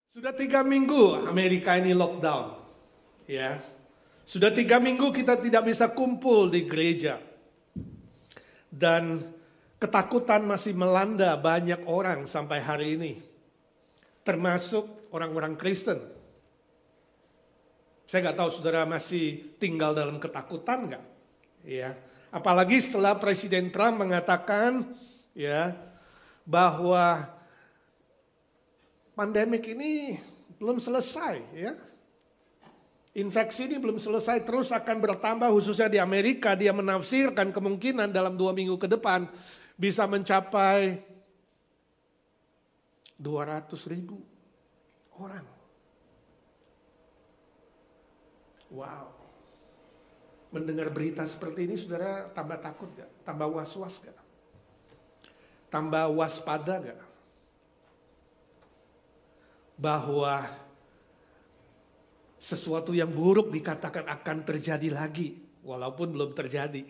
Sudah 3 minggu Amerika ini lockdown, ya. Sudah 3 minggu kita tidak bisa kumpul di gereja. Dan ketakutan masih melanda banyak orang sampai hari ini. Termasuk orang-orang Kristen. Saya nggak tahu saudara masih tinggal dalam ketakutan nggak? Ya. Apalagi setelah Presiden Trump mengatakan ya bahwa pandemik ini belum selesai, ya. Infeksi ini belum selesai, terus akan bertambah khususnya di Amerika. Dia menafsirkan kemungkinan dalam 2 minggu ke depan bisa mencapai 200.000 orang. Wow. Mendengar berita seperti ini saudara tambah takut gak? Tambah was-was gak? Tambah waspada gak? Bahwa sesuatu yang buruk dikatakan akan terjadi lagi, walaupun belum terjadi.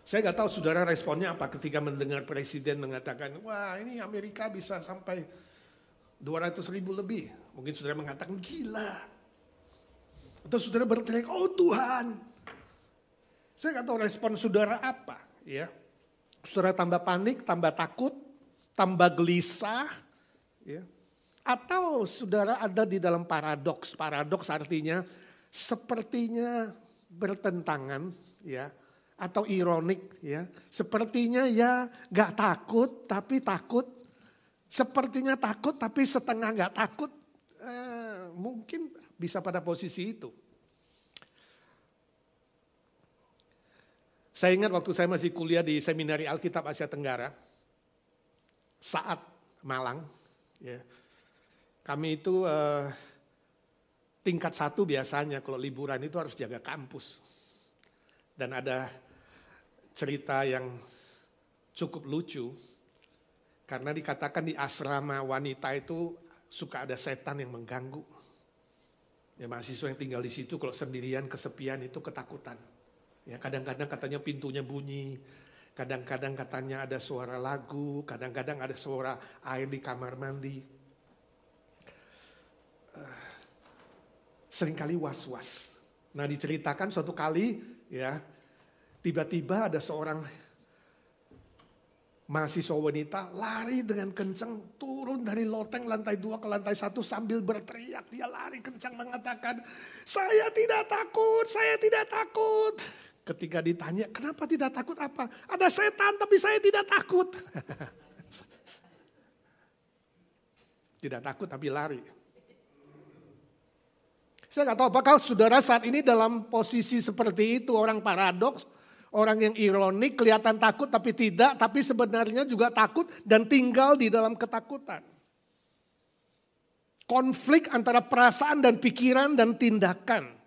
Saya nggak tahu saudara responnya apa ketika mendengar presiden mengatakan, wah ini Amerika bisa sampai 200.000 lebih. Mungkin saudara mengatakan gila. Atau saudara berteriak, oh Tuhan. Saya nggak tahu respon saudara apa, ya. Saudara tambah panik, tambah takut, tambah gelisah, ya. Atau saudara ada di dalam paradoks. Paradoks artinya sepertinya bertentangan, ya, atau ironik, ya. Sepertinya ya gak takut tapi takut. Sepertinya takut tapi setengah gak takut. Mungkin bisa pada posisi itu. Saya ingat waktu saya masih kuliah di Seminari Alkitab Asia Tenggara, saat Malang, ya, kami itu tingkat 1 biasanya kalau liburan itu harus jaga kampus. Dan ada cerita yang cukup lucu, karena dikatakan di asrama wanita itu suka ada setan yang mengganggu. Ya, mahasiswa yang tinggal di situ kalau sendirian, kesepian itu ketakutan. Ya, kadang-kadang katanya pintunya bunyi, kadang-kadang katanya ada suara lagu, kadang-kadang ada suara air di kamar mandi. Seringkali was-was. Nah, diceritakan suatu kali, ya, tiba-tiba ada seorang mahasiswa wanita lari dengan kencang turun dari loteng lantai 2 ke lantai 1 sambil berteriak. Dia lari kencang mengatakan, saya tidak takut, saya tidak takut. Ketika ditanya, kenapa tidak takut apa? Ada setan tapi saya tidak takut. Tidak takut tapi lari. Saya nggak tahu apakah saudara saat ini dalam posisi seperti itu. Orang paradoks, orang yang ironik, kelihatan takut tapi tidak. Tapi sebenarnya juga takut dan tinggal di dalam ketakutan. Konflik antara perasaan dan pikiran dan tindakan.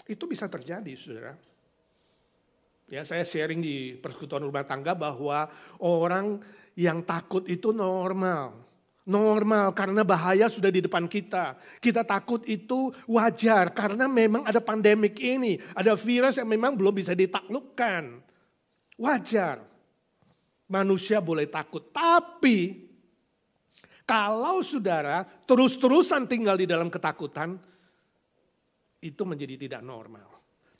Itu bisa terjadi, saudara. Ya, saya sharing di persekutuan rumah tangga bahwa orang yang takut itu normal. Normal karena bahaya sudah di depan kita. Kita takut itu wajar karena memang ada pandemik ini. Ada virus yang memang belum bisa ditaklukkan. Wajar. Manusia boleh takut. Tapi kalau saudara terus-terusan tinggal di dalam ketakutan, itu menjadi tidak normal.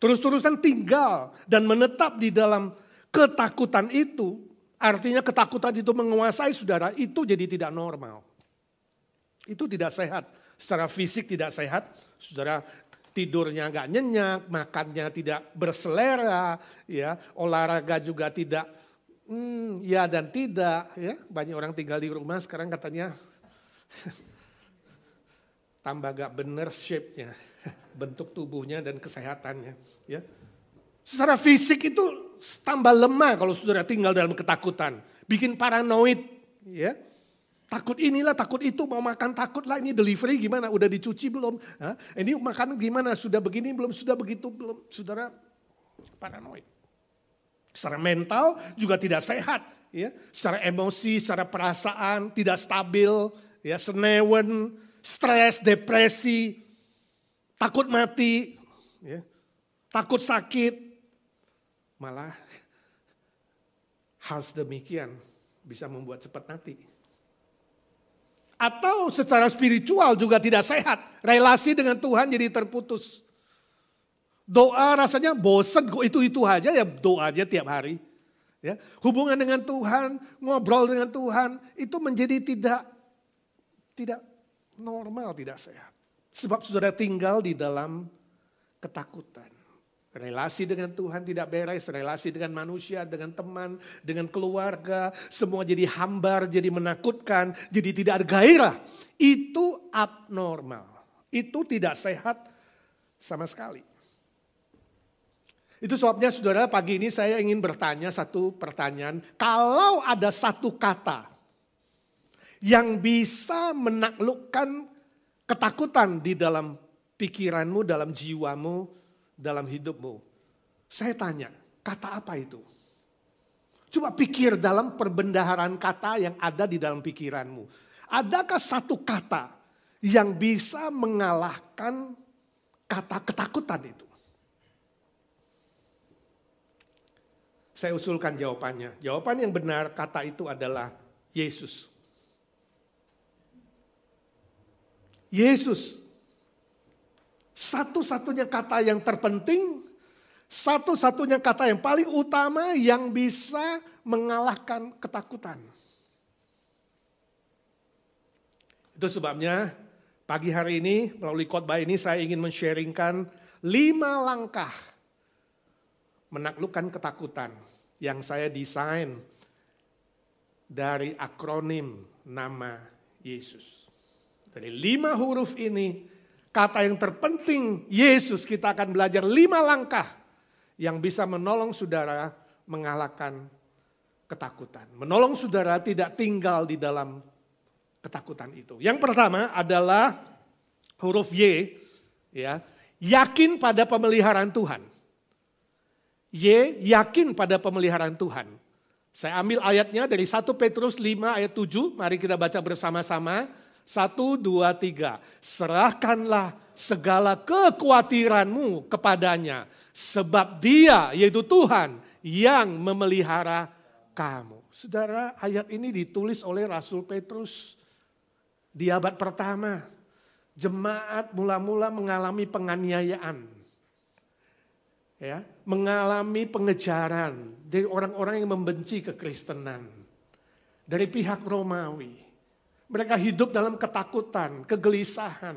Terus-terusan tinggal dan menetap di dalam ketakutan itu, artinya ketakutan itu menguasai saudara, itu jadi tidak normal. Itu tidak sehat. Secara fisik tidak sehat, saudara tidurnya gak nyenyak, makannya tidak berselera, ya, olahraga juga tidak, ya dan tidak. Ya. Banyak orang tinggal di rumah sekarang katanya tambah gak bener shape-nya, bentuk tubuhnya dan kesehatannya. Ya. Secara fisik itu tambah lemah kalau saudara tinggal dalam ketakutan. Bikin paranoid. Ya. Takut inilah, takut itu, mau makan takut lah, ini delivery gimana, udah dicuci belum? Hah? Ini makan gimana, sudah begini belum, sudah begitu belum. Saudara paranoid. Secara mental juga tidak sehat. Ya. Secara emosi, secara perasaan tidak stabil, ya, senewen, stres, depresi, takut mati, ya, takut sakit, malah hal sedemikian bisa membuat cepat mati. Atau secara spiritual juga tidak sehat. Relasi dengan Tuhan jadi terputus. Doa rasanya bosen, itu aja ya doa aja tiap hari. Ya, hubungan dengan Tuhan, ngobrol dengan Tuhan itu menjadi tidak normal, tidak sehat. Sebab saudara tinggal di dalam ketakutan. Relasi dengan Tuhan tidak beres, relasi dengan manusia, dengan teman, dengan keluarga, semua jadi hambar, jadi menakutkan, jadi tidak ada gairah. Itu abnormal, itu tidak sehat sama sekali. Itu sebabnya saudara pagi ini saya ingin bertanya satu pertanyaan. Kalau ada satu kata yang bisa menaklukkan ketakutan di dalam pikiranmu, dalam jiwamu, dalam hidupmu. Saya tanya, kata apa itu? Coba pikir dalam perbendaharaan kata yang ada di dalam pikiranmu. Adakah satu kata yang bisa mengalahkan kata ketakutan itu? Saya usulkan jawabannya. Jawaban yang benar kata itu adalah Yesus. Yesus. Satu-satunya kata yang terpenting, satu-satunya kata yang paling utama yang bisa mengalahkan ketakutan. Itu sebabnya pagi hari ini melalui khotbah ini saya ingin men-sharingkan 5 langkah menaklukkan ketakutan yang saya desain dari akronim nama Yesus. Dari 5 huruf ini, kata yang terpenting Yesus, kita akan belajar 5 langkah yang bisa menolong saudara mengalahkan ketakutan. Menolong saudara tidak tinggal di dalam ketakutan itu. Yang pertama adalah huruf Y, ya, yakin pada pemeliharaan Tuhan. Y, yakin pada pemeliharaan Tuhan. Saya ambil ayatnya dari 1 Petrus 5 ayat 7, mari kita baca bersama-sama. 1, 2, 3. Serahkanlah segala kekhawatiranmu kepadanya. Sebab dia, yaitu Tuhan, yang memelihara kamu. Saudara, ayat ini ditulis oleh Rasul Petrus di abad pertama. Jemaat mula-mula mengalami penganiayaan. Ya, mengalami pengejaran dari orang-orang yang membenci kekristenan. Dari pihak Romawi. Mereka hidup dalam ketakutan, kegelisahan,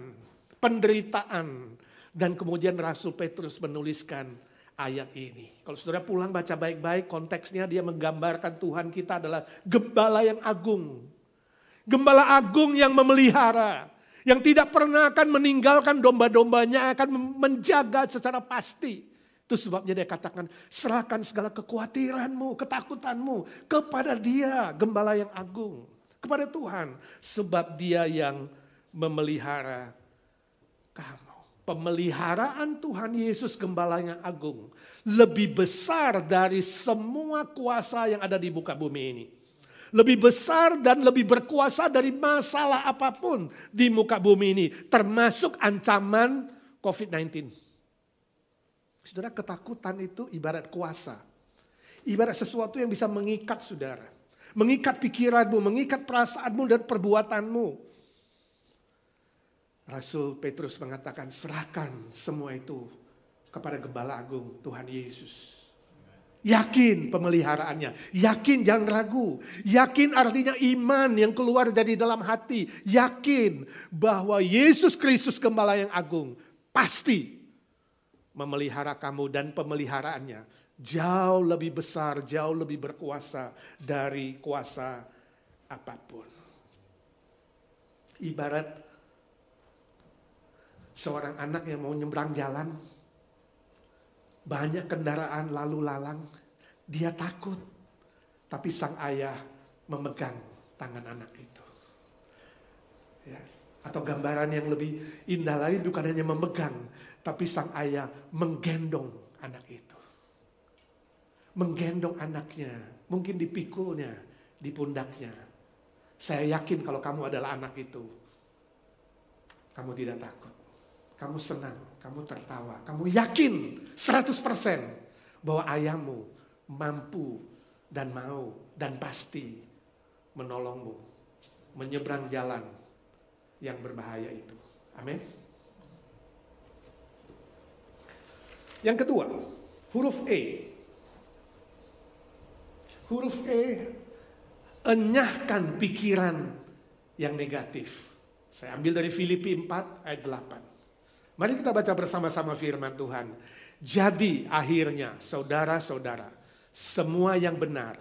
penderitaan. Dan kemudian Rasul Petrus menuliskan ayat ini. Kalau saudara pulang baca baik-baik, konteksnya dia menggambarkan Tuhan kita adalah gembala yang agung. Gembala agung yang memelihara. Yang tidak pernah akan meninggalkan domba-dombanya, akan menjaga secara pasti. Itu sebabnya dia katakan, serahkan segala kekhawatiranmu, ketakutanmu kepada dia, gembala yang agung. Kepada Tuhan, sebab dia yang memelihara kamu. Pemeliharaan Tuhan Yesus gembala yang agung lebih besar dari semua kuasa yang ada di muka bumi ini. Lebih besar dan lebih berkuasa dari masalah apapun di muka bumi ini, termasuk ancaman COVID-19. Saudara, ketakutan itu ibarat kuasa. Ibarat sesuatu yang bisa mengikat saudara. Mengikat pikiranmu, mengikat perasaanmu dan perbuatanmu. Rasul Petrus mengatakan, serahkan semua itu kepada Gembala Agung Tuhan Yesus. Yakin pemeliharaannya, yakin jangan ragu. Yakin artinya iman yang keluar dari dalam hati. Yakin bahwa Yesus Kristus Gembala yang agung pasti memelihara kamu dan pemeliharaannya jauh lebih besar, jauh lebih berkuasa dari kuasa apapun. Ibarat seorang anak yang mau nyebrang jalan, banyak kendaraan lalu lalang, dia takut. Tapi sang ayah memegang tangan anak itu. Ya. Atau gambaran yang lebih indah lagi bukan hanya memegang, tapi sang ayah menggendong anak itu. Menggendong anaknya, mungkin dipikulnya, di pundaknya. Saya yakin kalau kamu adalah anak itu, kamu tidak takut. Kamu senang, kamu tertawa, kamu yakin 100% bahwa ayahmu mampu dan mau dan pasti menolongmu menyeberang jalan yang berbahaya itu. Amin. Yang kedua, huruf E. Huruf E, enyahkan pikiran yang negatif. Saya ambil dari Filipi 4 ayat 8. Mari kita baca bersama-sama firman Tuhan. Jadi akhirnya saudara-saudara, semua yang benar,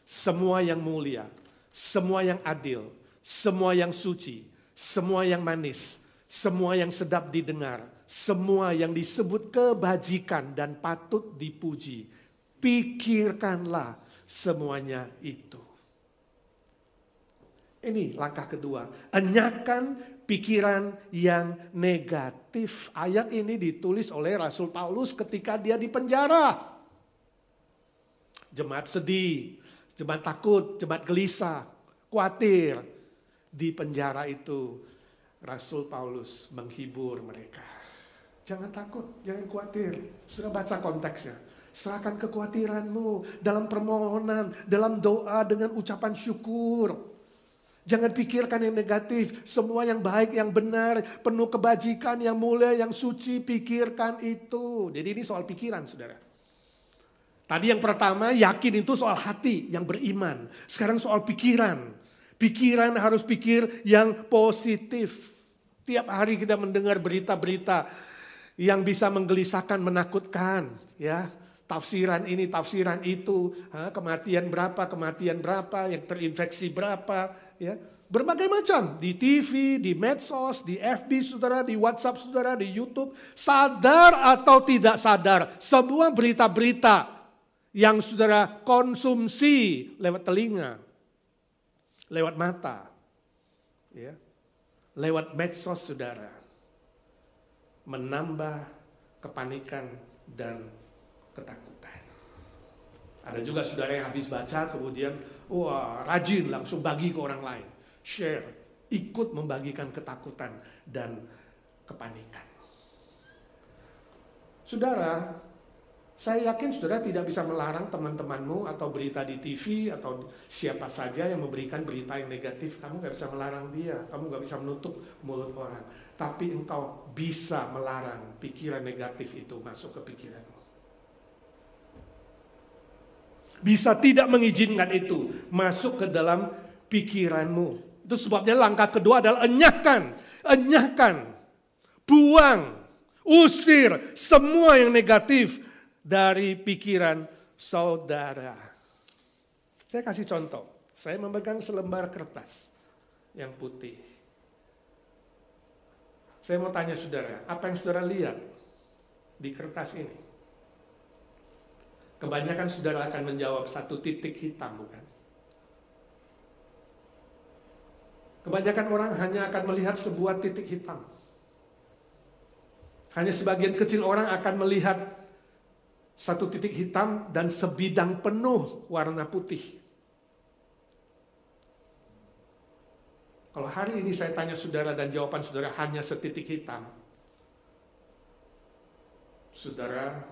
semua yang mulia, semua yang adil, semua yang suci, semua yang manis, semua yang sedap didengar, semua yang disebut kebajikan dan patut dipuji, pikirkanlah semuanya itu. Ini langkah kedua, enyahkan pikiran yang negatif. Ayat ini ditulis oleh Rasul Paulus ketika dia di penjara. Jemaat sedih, jemaat takut, jemaat gelisah, khawatir. Di penjara itu Rasul Paulus menghibur mereka. Jangan takut, jangan khawatir. Sudah baca konteksnya. Serahkan kekhawatiranmu dalam permohonan, dalam doa dengan ucapan syukur. Jangan pikirkan yang negatif, semua yang baik, yang benar, penuh kebajikan, yang mulia, yang suci, pikirkan itu. Jadi ini soal pikiran, saudara. Tadi yang pertama, yakin itu soal hati yang beriman. Sekarang soal pikiran. Pikiran harus pikir yang positif. Tiap hari kita mendengar berita-berita yang bisa menggelisahkan, menakutkan, ya. Tafsiran ini, tafsiran itu, kematian berapa, yang terinfeksi berapa, ya. Berbagai macam, di TV, di medsos, di FB saudara, di WhatsApp saudara, di YouTube. Sadar atau tidak sadar, semua berita-berita yang saudara konsumsi lewat telinga, lewat mata, ya, lewat medsos saudara, menambah kepanikan dan ketakutan. Ada juga saudara yang habis baca kemudian rajin langsung bagi ke orang lain. Share, ikut membagikan ketakutan dan kepanikan. Saudara, saya yakin saudara tidak bisa melarang teman-temanmu atau berita di TV atau siapa saja yang memberikan berita yang negatif. Kamu gak bisa melarang dia, kamu gak bisa menutup mulut orang. Tapi engkau bisa melarang pikiran negatif itu masuk ke pikiranmu. Bisa tidak mengizinkan itu masuk ke dalam pikiranmu. Itu sebabnya langkah kedua adalah enyahkan, buang, usir semua yang negatif dari pikiran saudara. Saya kasih contoh. Saya memegang selembar kertas yang putih. Saya mau tanya saudara, apa yang saudara lihat di kertas ini? Kebanyakan saudara akan menjawab satu titik hitam, bukan? Kebanyakan orang hanya akan melihat sebuah titik hitam. Hanya sebagian kecil orang akan melihat satu titik hitam dan sebidang penuh warna putih. Kalau hari ini saya tanya saudara dan jawaban saudara hanya setitik hitam, saudara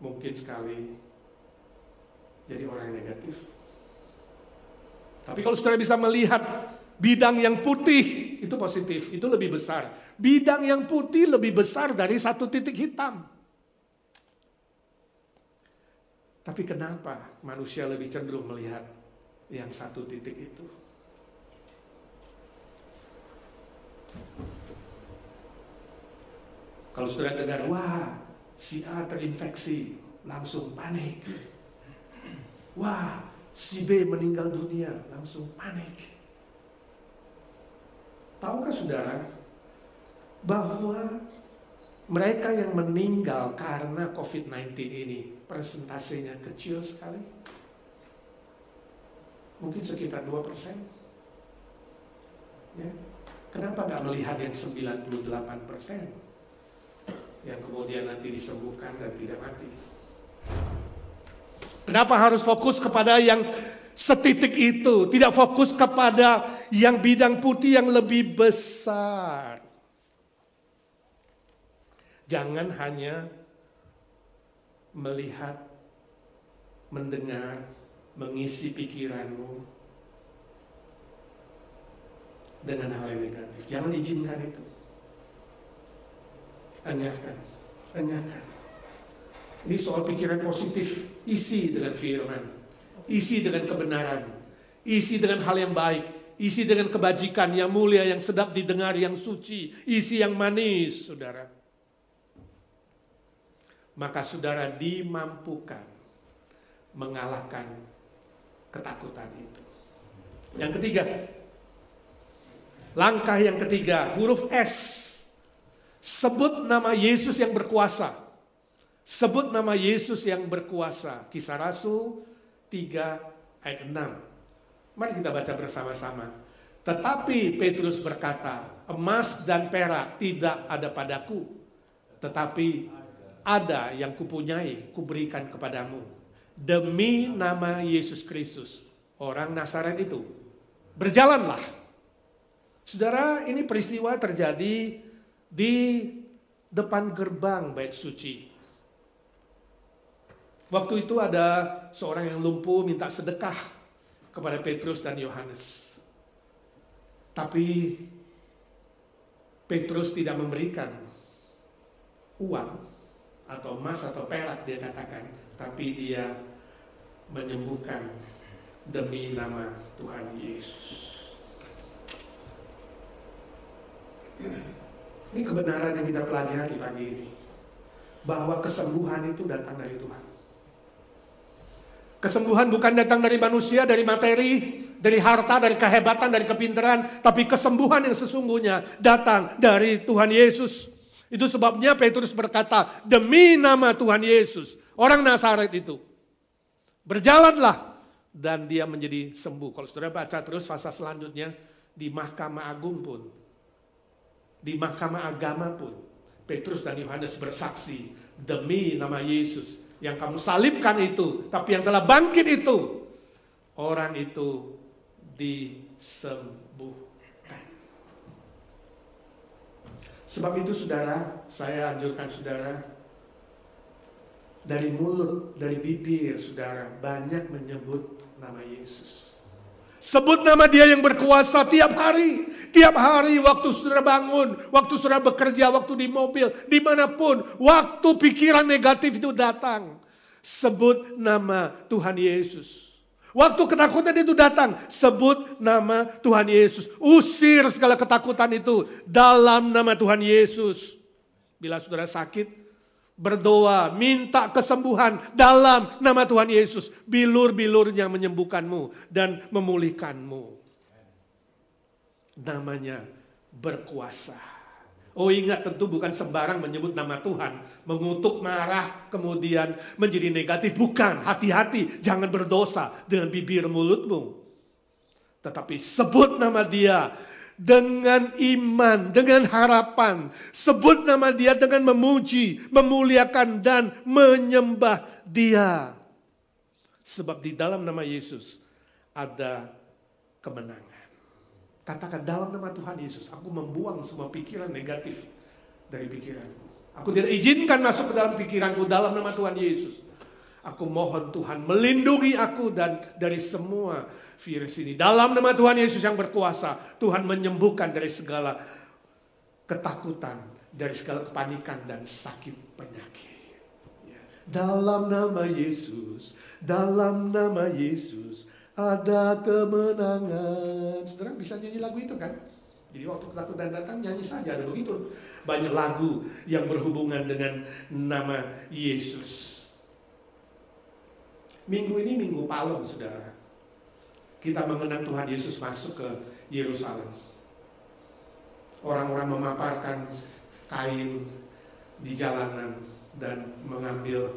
mungkin sekali jadi orang yang negatif. Tapi kalau saudara bisa melihat bidang yang putih, itu positif, itu lebih besar. Bidang yang putih lebih besar dari satu titik hitam. Tapi kenapa manusia lebih cenderung melihat yang satu titik itu? Kalau saudara dengar, wah si A terinfeksi, langsung panik. Wah, si B meninggal dunia, langsung panik. Tahukah saudara bahwa mereka yang meninggal karena COVID-19 ini persentasenya kecil sekali? Mungkin sekitar 2%. Ya. Kenapa nggak melihat yang 98% yang kemudian nanti disembuhkan dan tidak mati? Kenapa harus fokus kepada yang setitik itu, tidak fokus kepada yang bidang putih yang lebih besar? Jangan hanya melihat, mendengar, mengisi pikiranmu dengan hal yang negatif. Jangan izinkan itu. Enyahkan. Ini soal pikiran positif, isi dengan firman, isi dengan kebenaran, isi dengan hal yang baik, isi dengan kebajikan yang mulia, yang sedap didengar, yang suci, isi yang manis, saudara. Maka saudara dimampukan mengalahkan ketakutan itu. Yang ketiga, langkah yang ketiga, huruf S. Sebut nama Yesus yang berkuasa. Sebut nama Yesus yang berkuasa. Kisah Rasul 3 ayat 6. Mari kita baca bersama-sama. Tetapi Petrus berkata, emas dan perak tidak ada padaku, tetapi ada yang kupunyai, kuberikan kepadamu. Demi nama Yesus Kristus, orang Nazaret itu, berjalanlah. Saudara, ini peristiwa terjadi di depan gerbang bait suci. Waktu itu ada seorang yang lumpuh minta sedekah kepada Petrus dan Yohanes. Tapi Petrus tidak memberikan uang atau emas atau perak, dia katakan, tapi dia menyembuhkan demi nama Tuhan Yesus. Ini kebenaran yang kita pelajari pagi ini, bahwa kesembuhan itu datang dari Tuhan. Kesembuhan bukan datang dari manusia, dari materi, dari harta, dari kehebatan, dari kepintaran, tapi kesembuhan yang sesungguhnya datang dari Tuhan Yesus. Itu sebabnya Petrus berkata, demi nama Tuhan Yesus, orang Nazaret itu, berjalanlah, dan dia menjadi sembuh. Kalau saudara baca terus fasa selanjutnya, di Mahkamah Agung pun, di Mahkamah Agama pun, Petrus dan Yohanes bersaksi, demi nama Yesus, yang kamu salibkan itu, tapi yang telah bangkit itu, orang itu disembuhkan. Sebab itu saudara, saya anjurkan saudara, dari mulut, dari bibir saudara, banyak menyebut nama Yesus. Sebut nama Dia yang berkuasa tiap hari. Tiap hari waktu saudara bangun, waktu saudara bekerja, waktu di mobil, dimanapun, waktu pikiran negatif itu datang, sebut nama Tuhan Yesus. Waktu ketakutan itu datang, sebut nama Tuhan Yesus. Usir segala ketakutan itu dalam nama Tuhan Yesus. Bila saudara sakit, berdoa, minta kesembuhan dalam nama Tuhan Yesus. Bilur-bilurnya menyembuhkanmu dan memulihkanmu. Namanya berkuasa. Oh ingat, tentu bukan sembarang menyebut nama Tuhan, mengutuk, marah, kemudian menjadi negatif. Bukan, hati-hati, jangan berdosa dengan bibir mulutmu. Tetapi sebut nama Dia dengan iman, dengan harapan. Sebut nama Dia dengan memuji, memuliakan, dan menyembah Dia. Sebab di dalam nama Yesus ada kemenangan. Katakan, dalam nama Tuhan Yesus, aku membuang semua pikiran negatif dari pikiranku. Aku tidak izinkan masuk ke dalam pikiranku dalam nama Tuhan Yesus. Aku mohon Tuhan melindungi aku dan dari semua virus ini. Dalam nama Tuhan Yesus yang berkuasa, Tuhan menyembuhkan dari segala ketakutan, dari segala kepanikan dan sakit penyakit. Dalam nama Yesus, dalam nama Yesus, ada kemenangan. Saudara bisa nyanyi lagu itu kan? Jadi waktu ketakutan datang nyanyi saja, ada begitu banyak lagu yang berhubungan dengan nama Yesus. Minggu ini Minggu Palem, saudara. Kita mengenang Tuhan Yesus masuk ke Yerusalem. Orang-orang memaparkan kain di jalanan dan mengambil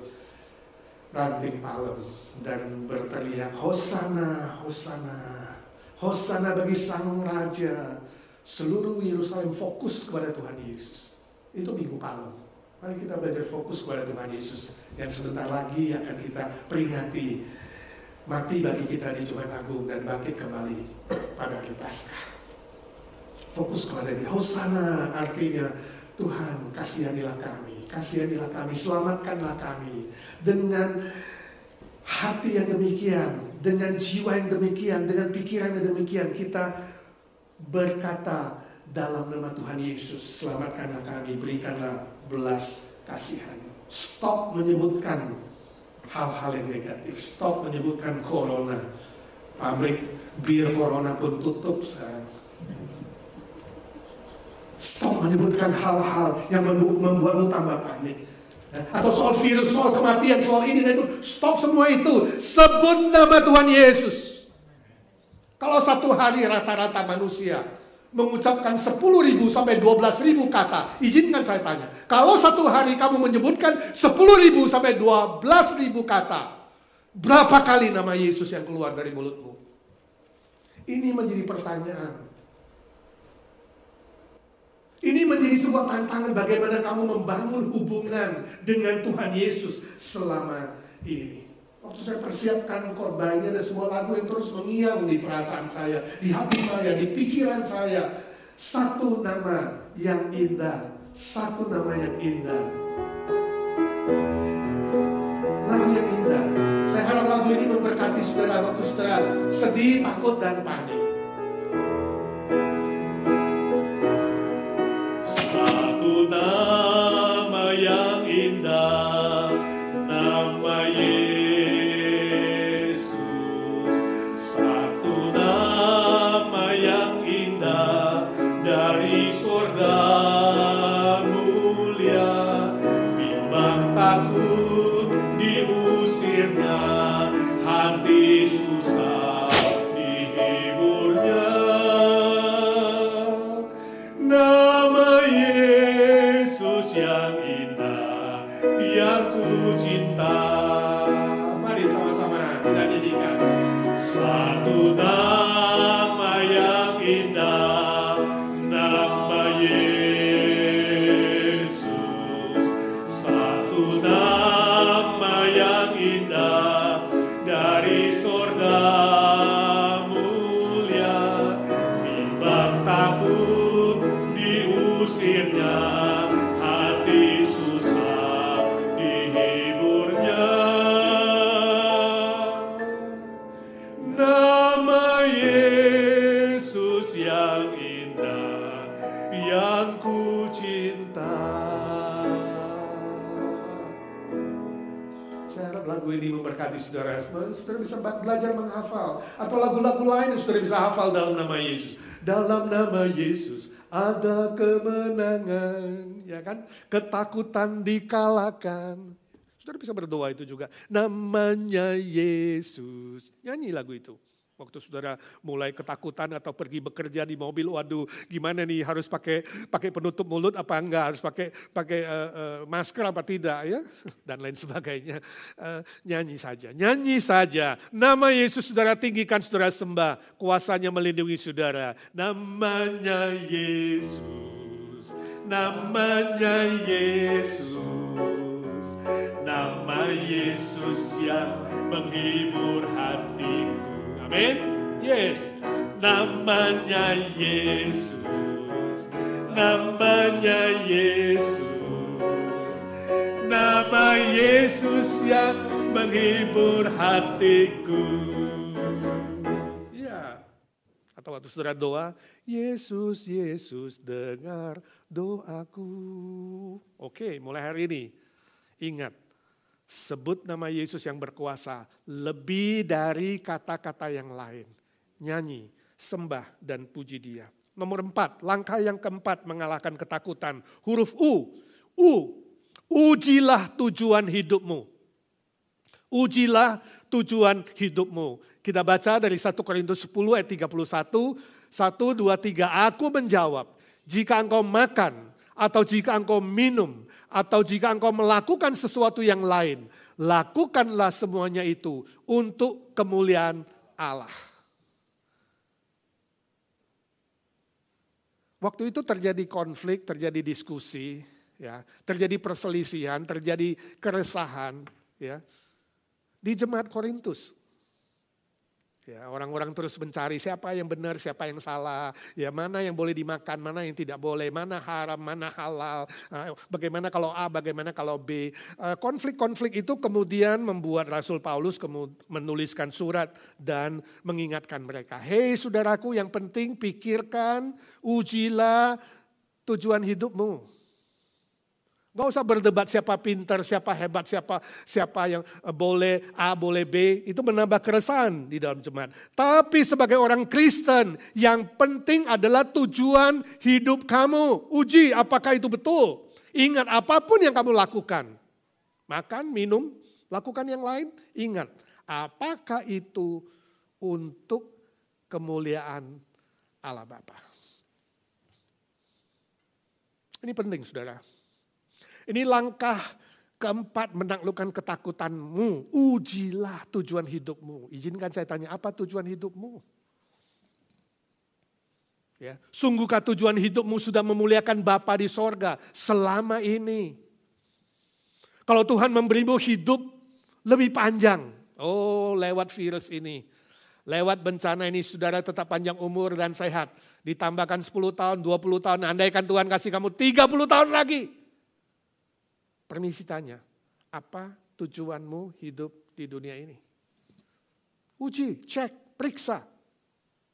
ranting palem dan berteriak, Hosana, Hosana, Hosana bagi Sang Raja. Seluruh Yerusalem fokus kepada Tuhan Yesus. Itu Minggu Palem. Mari kita belajar fokus kepada Tuhan Yesus. Yang sebentar lagi akan kita peringati mati bagi kita di Jumat Agung dan bangkit kembali pada hari Paskah. Fokus kepada Dia. Hosana artinya, Tuhan kasihanilah kami, kasihanilah kami, selamatkanlah kami. Dengan hati yang demikian, dengan jiwa yang demikian, dengan pikiran yang demikian, kita berkata dalam nama Tuhan Yesus, selamatkanlah kami, berikanlah belas kasihan. Stop menyebutkan hal-hal yang negatif, stop menyebutkan corona. Pabrik bir corona pun tutup sekarang. Stop menyebutkan hal-hal yang membuatmu tambah panik. Atau soal virus, soal kematian, soal ini dan itu. Stop semua itu. Sebut nama Tuhan Yesus. Kalau satu hari rata-rata manusia mengucapkan 10.000 sampai 12.000 kata, izinkan saya tanya. Kalau satu hari kamu menyebutkan 10.000 sampai 12.000 kata, berapa kali nama Yesus yang keluar dari mulutmu? Ini menjadi pertanyaan. Ini menjadi sebuah tantangan bagaimana kamu membangun hubungan dengan Tuhan Yesus selama ini. Waktu saya persiapkan khotbah ini, ada sebuah lagu yang terus mengiang di perasaan saya, di hati saya, di pikiran saya. Satu nama yang indah, satu nama yang indah. Lagu yang indah. Saya harap lagu ini memberkati saudara waktu saudara sedih, takut, dan panik. Nama yang indah, nama Yesus. Satu nama yang indah dari surga mulia. Bimbang takut diusirnya, hati susah dihiburnya. Nama Yesus yang indah, yang ku cinta. Mari sama-sama kita nyanyikan. Satu nama yang indah, nama Yesus. Satu nama yang indah dari surga mulia. Bimbang takut diusirnya, hati susah dihiburnya. Nama Yesus yang indah, yang ku cinta. Saya harap lagu ini memberkati saudara. Saudara bisa belajar menghafal. Atau lagu-lagu lain yang saudara bisa hafal dalam nama Yesus. Dalam nama Yesus ada kemenangan, ya kan? Ketakutan dikalahkan. Saudara bisa berdoa itu juga. Namanya Yesus. Nyanyi lagu itu. Waktu saudara mulai ketakutan atau pergi bekerja di mobil, waduh gimana nih, harus pakai penutup mulut apa enggak, harus pakai masker apa tidak ya, dan lain sebagainya. Nyanyi saja. Nama Yesus saudara tinggikan, saudara sembah, kuasanya melindungi saudara. Namanya Yesus, namanya Yesus, nama Yesus yang menghibur hatiku. Amin. Yes. Namanya Yesus. Namanya Yesus. Nama Yesus yang menghibur hatiku. Ya. Atau waktu saudara doa, Yesus, Yesus dengar doaku. Oke, mulai hari ini ingat. Sebut nama Yesus yang berkuasa lebih dari kata-kata yang lain. Nyanyi, sembah, dan puji Dia. Nomor 4, langkah yang keempat mengalahkan ketakutan. Huruf U. Ujilah tujuan hidupmu. Ujilah tujuan hidupmu. Kita baca dari 1 Korintus 10 ayat 31. 1, 2, 3. Aku menjawab, jika engkau makan atau jika engkau minum, atau jika engkau melakukan sesuatu yang lain, lakukanlah semuanya itu untuk kemuliaan Allah. Waktu itu terjadi konflik, terjadi diskusi, ya, terjadi perselisihan, terjadi keresahan, ya, di jemaat Korintus. Ya, orang-orang terus mencari siapa yang benar, siapa yang salah, ya mana yang boleh dimakan, mana yang tidak boleh, mana haram, mana halal, bagaimana kalau A, bagaimana kalau B. Konflik-konflik itu kemudian membuat Rasul Paulus menuliskan surat dan mengingatkan mereka. Hei saudaraku, yang penting pikirkan, ujilah tujuan hidupmu. Gak usah berdebat siapa pintar, siapa hebat, siapa yang boleh A, boleh B. Itu menambah keresahan di dalam jemaat. Tapi sebagai orang Kristen, yang penting adalah tujuan hidup kamu. Uji apakah itu betul. Ingat apapun yang kamu lakukan. Makan, minum, lakukan yang lain. Ingat apakah itu untuk kemuliaan Allah Bapa. Ini penting saudara. Ini langkah keempat menaklukkan ketakutanmu. Ujilah tujuan hidupmu. Izinkan saya tanya, apa tujuan hidupmu? Ya, sungguhkah tujuan hidupmu sudah memuliakan Bapa di sorga selama ini? Kalau Tuhan memberimu hidup lebih panjang. Oh, lewat virus ini. Lewat bencana ini saudara tetap panjang umur dan sehat. Ditambahkan 10 tahun, 20 tahun. Andaikan Tuhan kasih kamu 30 tahun lagi. Permisi tanya, apa tujuanmu hidup di dunia ini? Uji, cek, periksa.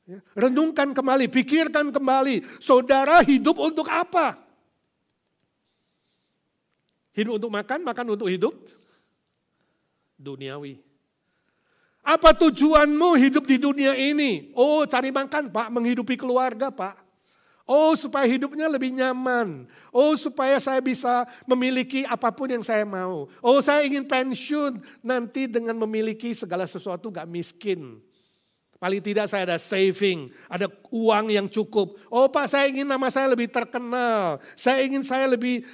Ya, renungkan kembali, pikirkan kembali. Saudara hidup untuk apa? Hidup untuk makan, makan untuk hidup? Duniawi. Apa tujuanmu hidup di dunia ini? Oh, cari makan Pak, menghidupi keluarga Pak. Oh, supaya hidupnya lebih nyaman. Oh, supaya saya bisa memiliki apapun yang saya mau. Oh, saya ingin pensiun nanti dengan memiliki segala sesuatu gak miskin. Paling tidak saya ada saving, ada uang yang cukup. Oh Pak, saya ingin nama saya lebih terkenal. Saya ingin saya lebih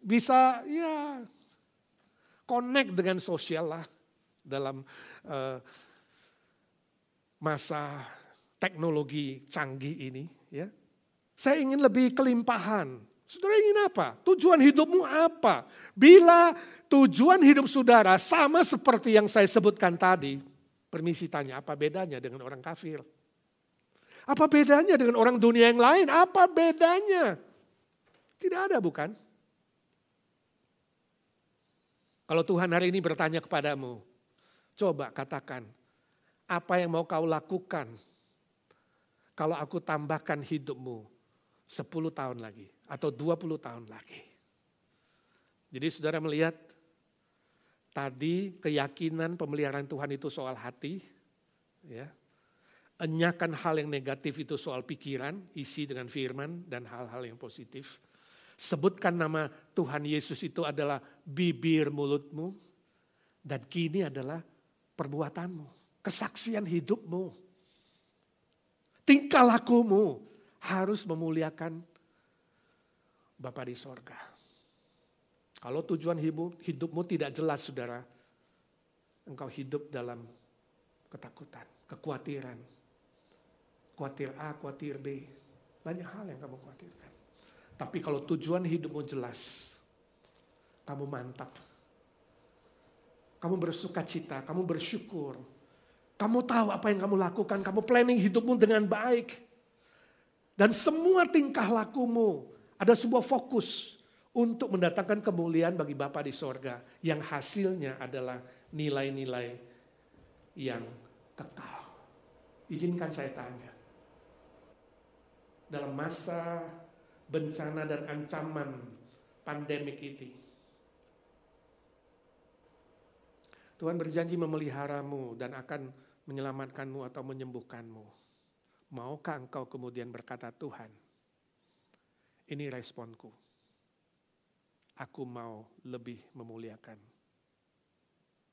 bisa ya connect dengan sosial lah dalam masa teknologi canggih ini. Ya, saya ingin lebih kelimpahan. Saudara ingin apa? Tujuan hidupmu apa? Bila tujuan hidup saudara sama seperti yang saya sebutkan tadi, permisi tanya, apa bedanya dengan orang kafir? Apa bedanya dengan orang dunia yang lain? Apa bedanya? Tidak ada, bukan? Kalau Tuhan hari ini bertanya kepadamu, coba katakan, apa yang mau kau lakukan kalau aku tambahkan hidupmu 10 tahun lagi atau 20 tahun lagi. Jadi saudara melihat tadi keyakinan pemeliharaan Tuhan itu soal hati. Ya. Enyakan hal yang negatif itu soal pikiran, isi dengan firman dan hal-hal yang positif. Sebutkan nama Tuhan Yesus itu adalah bibir mulutmu dan kini adalah perbuatanmu, kesaksian hidupmu. Tingkah lakumu harus memuliakan Bapa di sorga. Kalau tujuan hidupmu tidak jelas saudara, engkau hidup dalam ketakutan, kekhawatiran. Khawatir A, khawatir B, banyak hal yang kamu khawatirkan. Tapi kalau tujuan hidupmu jelas, kamu mantap. Kamu bersuka cita, kamu bersyukur. Kamu tahu apa yang kamu lakukan, kamu planning hidupmu dengan baik. Dan semua tingkah lakumu ada sebuah fokus untuk mendatangkan kemuliaan bagi Bapa di sorga. Yang hasilnya adalah nilai-nilai yang kekal. Izinkan saya tanya. Dalam masa bencana dan ancaman pandemik ini, Tuhan berjanji memeliharamu dan akan menyelamatkanmu atau menyembuhkanmu. Maukah engkau kemudian berkata, Tuhan, ini responku. Aku mau lebih memuliakan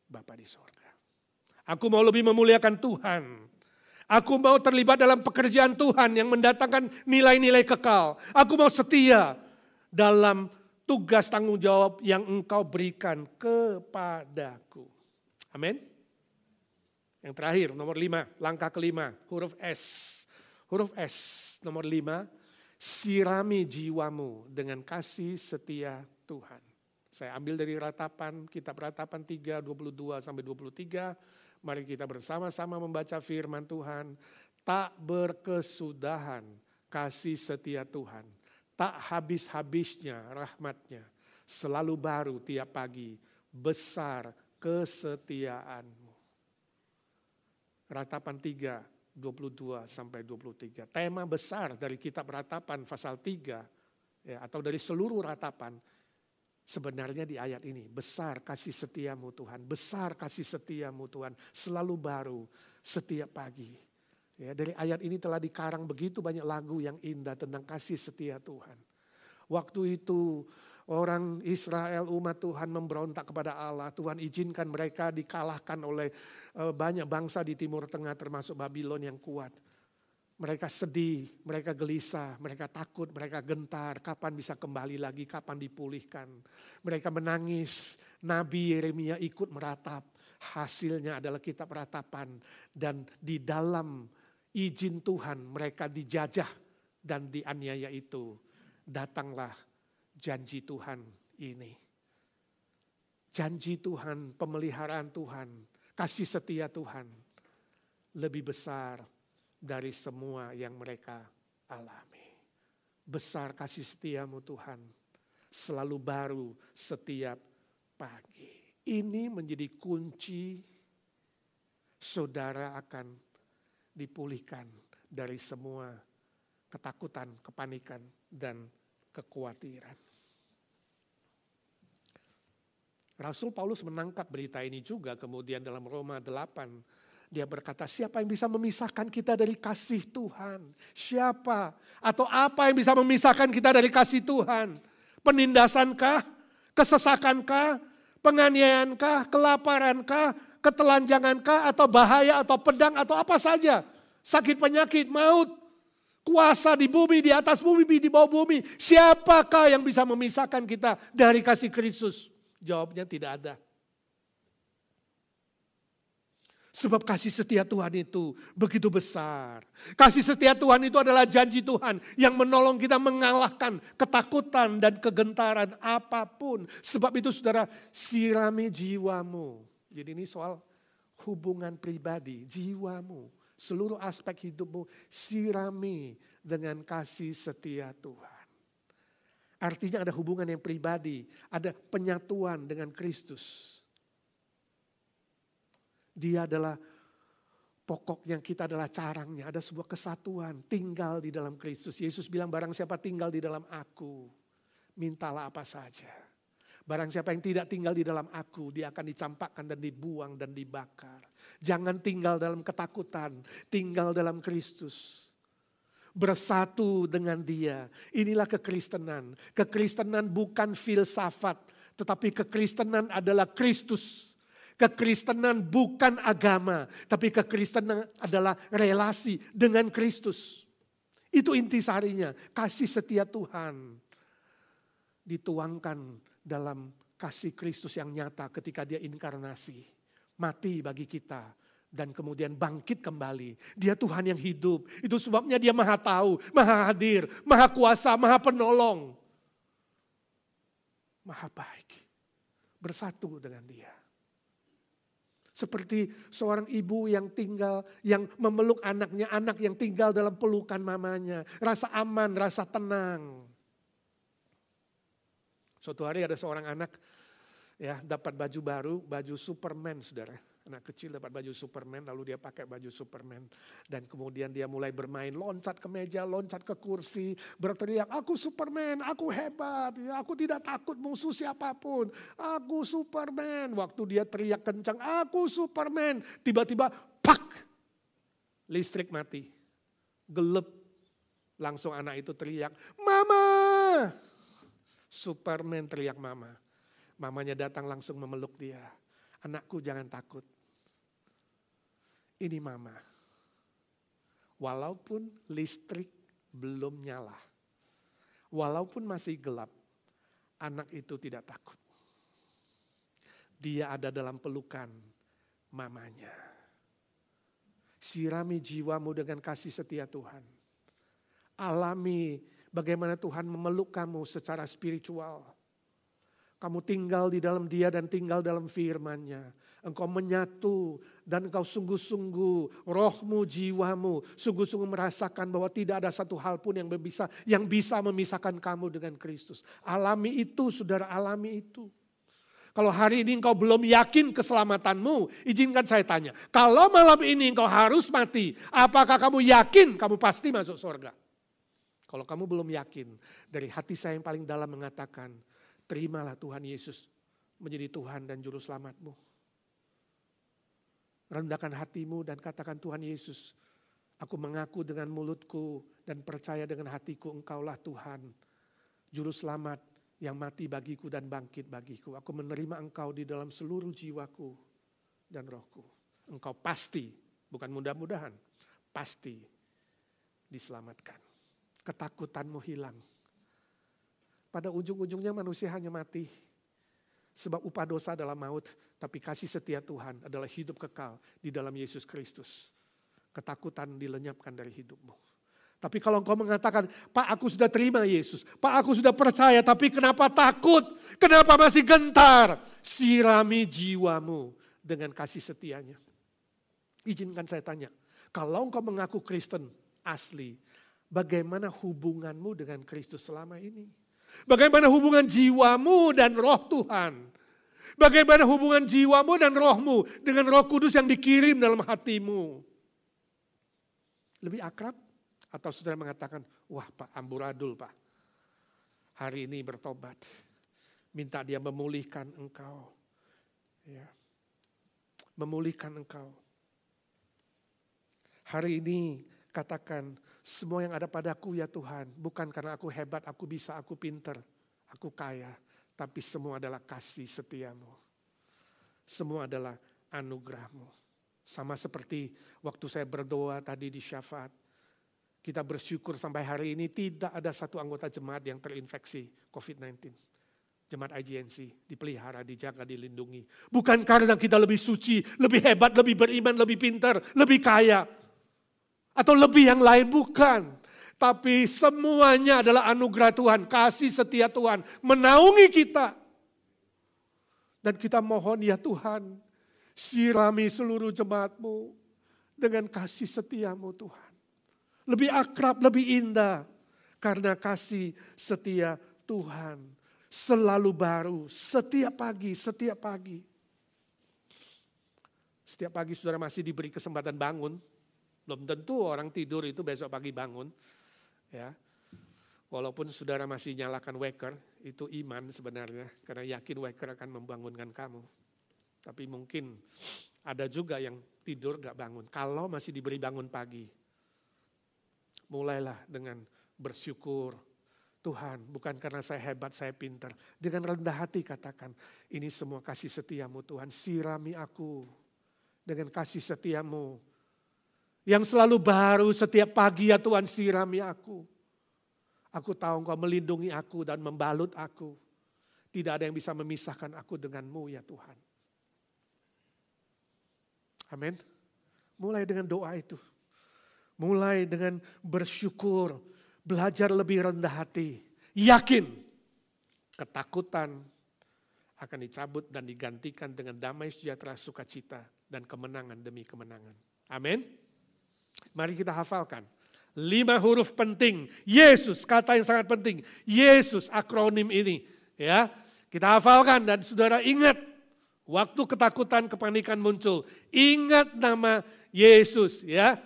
Bapa di sorga. Aku mau lebih memuliakan Tuhan. Aku mau terlibat dalam pekerjaan Tuhan yang mendatangkan nilai-nilai kekal. Aku mau setia dalam tugas tanggung jawab yang engkau berikan kepadaku. Amin. Yang terakhir, nomor 5, langkah kelima, huruf S. Huruf S, nomor 5, sirami jiwamu dengan kasih setia Tuhan. Saya ambil dari Ratapan, kitab Ratapan 3, 22 sampai 23. Mari kita bersama-sama membaca firman Tuhan. Tak berkesudahan kasih setia Tuhan. Tak habis-habisnya rahmatnya. Selalu baru tiap pagi. Besar kesetiaanmu. Ratapan 3, 22 sampai 23. Tema besar dari kitab Ratapan pasal 3 ya, atau dari seluruh Ratapan sebenarnya di ayat ini. Besar kasih setiamu Tuhan, besar kasih setiamu Tuhan, selalu baru setiap pagi. Ya, dari ayat ini telah dikarang begitu banyak lagu yang indah tentang kasih setia Tuhan. Waktu itu orang Israel, umat Tuhan memberontak kepada Allah. Tuhan izinkan mereka dikalahkan oleh banyak bangsa di Timur Tengah termasuk Babylon yang kuat. Mereka sedih, mereka gelisah, mereka takut, mereka gentar. Kapan bisa kembali lagi, kapan dipulihkan. Mereka menangis, Nabi Yeremia ikut meratap. Hasilnya adalah kitab Ratapan. Dan di dalam izin Tuhan mereka dijajah dan dianiaya itu. Datanglah janji Tuhan ini. Janji Tuhan, pemeliharaan Tuhan, kasih setia Tuhan lebih besar dari semua yang mereka alami. Besar kasih setiamu Tuhan, selalu baru setiap pagi. Ini menjadi kunci saudara akan dipulihkan dari semua ketakutan, kepanikan, dan kekhawatiran. Rasul Paulus menangkap berita ini juga kemudian dalam Roma 8. Dia berkata, siapa yang bisa memisahkan kita dari kasih Tuhan? Siapa atau apa yang bisa memisahkan kita dari kasih Tuhan? Penindasankah? Kesesakankah? Penganiayaankah? Kelaparankah? Ketelanjangankah? Atau bahaya? Atau pedang? Atau apa saja? Sakit penyakit, maut, kuasa di bumi, di atas bumi, di bawah bumi. Siapakah yang bisa memisahkan kita dari kasih Kristus? Jawabnya tidak ada. Sebab kasih setia Tuhan itu begitu besar. Kasih setia Tuhan itu adalah janji Tuhan yang menolong kita mengalahkan ketakutan dan kegentaran apapun. Sebab itu saudara, sirami jiwamu. Jadi ini soal hubungan pribadi, jiwamu. Seluruh aspek hidupmu sirami dengan kasih setia Tuhan. Artinya ada hubungan yang pribadi, ada penyatuan dengan Kristus. Dia adalah pokoknya, kita adalah carangnya. Ada sebuah kesatuan, tinggal di dalam Kristus. Yesus bilang barang siapa tinggal di dalam aku, mintalah apa saja. Barang siapa yang tidak tinggal di dalam aku, dia akan dicampakkan dan dibuang dan dibakar. Jangan tinggal dalam ketakutan, tinggal dalam Kristus. Bersatu dengan dia. Inilah kekristenan. Kekristenan bukan filsafat, tetapi kekristenan adalah Kristus. Kekristenan bukan agama, tapi kekristenan adalah relasi dengan Kristus. Itu intisarinya, kasih setia Tuhan dituangkan dalam kasih Kristus yang nyata ketika dia inkarnasi. Mati bagi kita dan kemudian bangkit kembali. Dia Tuhan yang hidup, itu sebabnya dia maha tahu, maha hadir, maha kuasa, maha penolong. Maha baik, bersatu dengan dia. Seperti seorang ibu yang memeluk anaknya, anak yang tinggal dalam pelukan mamanya. Rasa aman, rasa tenang. Suatu hari ada seorang anak ya dapat baju baru, baju Superman saudara. Anak kecil dapat baju Superman, lalu dia pakai baju Superman. Dan kemudian dia mulai bermain, loncat ke meja, loncat ke kursi, berteriak, aku Superman, aku hebat, ya, aku tidak takut musuh siapapun. Aku Superman. Waktu dia teriak kencang, aku Superman. Tiba-tiba, pak, listrik mati. Gelap. Langsung anak itu teriak, Mama. Superman teriak mama. Mamanya datang langsung memeluk dia. Anakku jangan takut. Ini mama. Walaupun listrik belum nyala. Walaupun masih gelap. Anak itu tidak takut. Dia ada dalam pelukan mamanya. Sirami jiwamu dengan kasih setia Tuhan. Alami bagaimana Tuhan memeluk kamu secara spiritual. Kamu tinggal di dalam Dia dan tinggal dalam firman-Nya. Engkau menyatu dan engkau sungguh-sungguh rohmu, jiwamu sungguh-sungguh merasakan bahwa tidak ada satu hal pun yang bisa memisahkan kamu dengan Kristus. Alami itu, saudara, alami itu. Kalau hari ini engkau belum yakin keselamatanmu, izinkan saya tanya. Kalau malam ini engkau harus mati, apakah kamu yakin kamu pasti masuk surga? Kalau kamu belum yakin, dari hati saya yang paling dalam mengatakan, terimalah Tuhan Yesus menjadi Tuhan dan Juru Selamatmu. Rendahkan hatimu dan katakan, Tuhan Yesus, aku mengaku dengan mulutku dan percaya dengan hatiku Engkaulah Tuhan, Juru Selamat yang mati bagiku dan bangkit bagiku. Aku menerima Engkau di dalam seluruh jiwaku dan rohku. Engkau pasti, bukan mudah-mudahan, pasti diselamatkan. Ketakutanmu hilang. Pada ujung-ujungnya manusia hanya mati. Sebab upah dosa adalah maut, tapi kasih setia Tuhan adalah hidup kekal di dalam Yesus Kristus. Ketakutan dilenyapkan dari hidupmu. Tapi kalau engkau mengatakan, Pak aku sudah terima Yesus, Pak aku sudah percaya, tapi kenapa takut? Kenapa masih gentar? Sirami jiwamu dengan kasih setianya. Izinkan saya tanya, kalau engkau mengaku Kristen asli, bagaimana hubunganmu dengan Kristus selama ini? Bagaimana hubungan jiwamu dan roh Tuhan? Bagaimana hubungan jiwamu dan rohmu dengan Roh Kudus yang dikirim dalam hatimu? Lebih akrab? Atau saudara mengatakan, wah Pak amburadul Pak. Hari ini bertobat. Minta Dia memulihkan engkau. Ya. Memulihkan engkau. Hari ini katakan, semua yang ada padaku ya Tuhan, bukan karena aku hebat, aku bisa, aku pinter, aku kaya. Tapi semua adalah kasih setiamu. Semua adalah anugerahmu. Sama seperti waktu saya berdoa tadi di syafaat. Kita bersyukur sampai hari ini tidak ada satu anggota jemaat yang terinfeksi COVID-19. Jemaat IGNC dipelihara, dijaga, dilindungi. Bukan karena kita lebih suci, lebih hebat, lebih beriman, lebih pintar, lebih kaya. Atau lebih yang lain, bukan. Tapi semuanya adalah anugerah Tuhan, kasih setia Tuhan menaungi kita. Dan kita mohon ya Tuhan, sirami seluruh jemaat-Mu dengan kasih setiamu Tuhan. Lebih akrab, lebih indah. Karena kasih setia Tuhan selalu baru, setiap pagi, setiap pagi. Setiap pagi saudara masih diberi kesempatan bangun. Belum tentu orang tidur itu besok pagi bangun. Ya. Walaupun saudara masih nyalakan waker, itu iman sebenarnya. Karena yakin waker akan membangunkan kamu. Tapi mungkin ada juga yang tidur gak bangun. Kalau masih diberi bangun pagi, mulailah dengan bersyukur. Tuhan, bukan karena saya hebat, saya pintar. Dengan rendah hati katakan, ini semua kasih setiamu Tuhan. Sirami aku dengan kasih setiamu. Yang selalu baru setiap pagi ya Tuhan, sirami aku. Aku tahu Engkau melindungi aku dan membalut aku. Tidak ada yang bisa memisahkan aku denganmu ya Tuhan. Amin. Mulai dengan doa itu. Mulai dengan bersyukur. Belajar lebih rendah hati. Yakin. Ketakutan akan dicabut dan digantikan dengan damai sejahtera sukacita dan kemenangan demi kemenangan. Amin. Mari kita hafalkan. 5 huruf penting. Yesus, kata yang sangat penting. Yesus, akronim ini. Ya, kita hafalkan dan saudara ingat. Waktu ketakutan, kepanikan muncul. Ingat nama Yesus. Ya,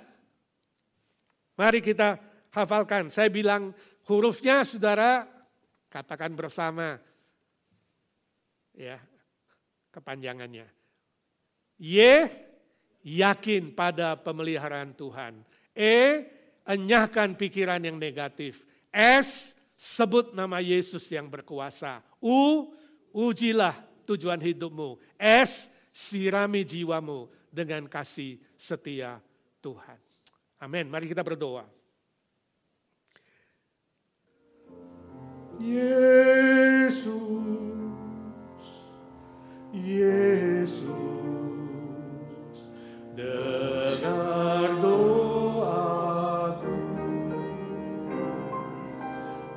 mari kita hafalkan. Saya bilang hurufnya saudara katakan bersama. Ya, kepanjangannya. Yakin pada pemeliharaan Tuhan. Enyahkan pikiran yang negatif. S, sebut nama Yesus yang berkuasa. Ujilah tujuan hidupmu. S, sirami jiwamu dengan kasih setia Tuhan. Amin. Mari kita berdoa. Yesus. Dengar doaku,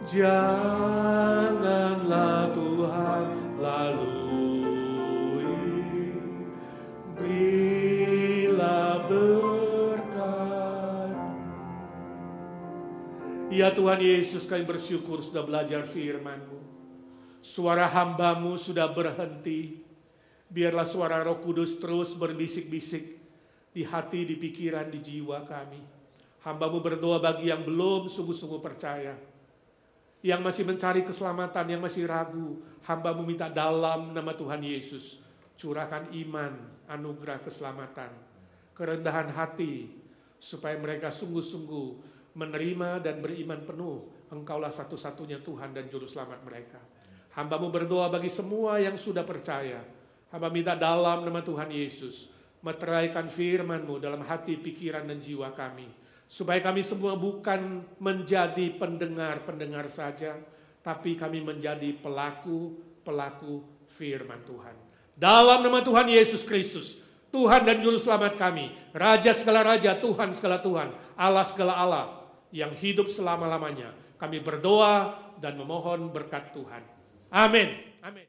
janganlah Tuhan Ya Tuhan Yesus, kami bersyukur sudah belajar firman-Mu. Suara hamba-Mu sudah berhenti. Biarlah suara Roh Kudus terus berbisik-bisik di hati, di pikiran, di jiwa kami. Hamba-Mu berdoa bagi yang belum sungguh-sungguh percaya, yang masih mencari keselamatan, yang masih ragu. Hamba-Mu minta dalam nama Tuhan Yesus, curahkan iman, anugerah keselamatan, kerendahan hati, supaya mereka sungguh-sungguh menerima dan beriman penuh. Engkaulah satu-satunya Tuhan dan Juru Selamat mereka. Hamba-Mu berdoa bagi semua yang sudah percaya. Hamba minta dalam nama Tuhan Yesus, meteraikan firman-Mu dalam hati, pikiran, dan jiwa kami. Supaya kami semua bukan menjadi pendengar-pendengar saja, tapi kami menjadi pelaku-pelaku firman Tuhan. Dalam nama Tuhan Yesus Kristus, Tuhan dan Juru Selamat kami, Raja segala Raja, Tuhan segala Tuhan, Allah segala Allah, yang hidup selama-lamanya. Kami berdoa dan memohon berkat Tuhan. Amin. Amin.